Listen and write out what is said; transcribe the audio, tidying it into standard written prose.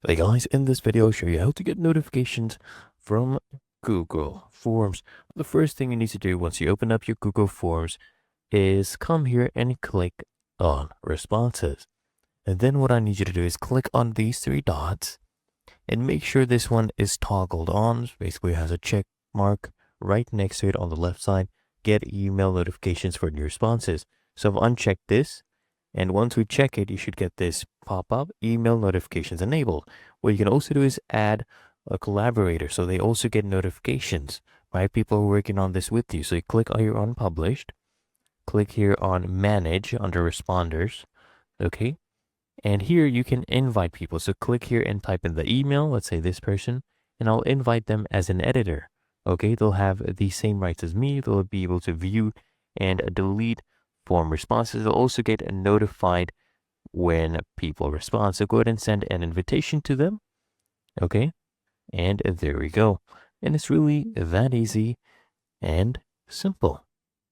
Hey guys, in this video I'll show you how to get notifications from Google Forms. The first thing you need to do once you open up your Google Forms is come here and click on responses. And then what I need you to do is click on these three dots and make sure this one is toggled on. Basically it has a check mark right next to it on the left side. Get email notifications for new responses. So I've unchecked this. And once we check it, you should get this pop-up email notifications enabled. What you can also do is add a collaborator so they also get notifications, right? People are working on this with you. So you click here on published, click here on manage under responders, okay? And here you can invite people. So click here and type in the email, let's say this person, and I'll invite them as an editor, okay? They'll have the same rights as me. They'll be able to view and delete form responses. They'll also get notified when people respond. So go ahead and send an invitation to them. Okay. And there we go. And it's really that easy and simple.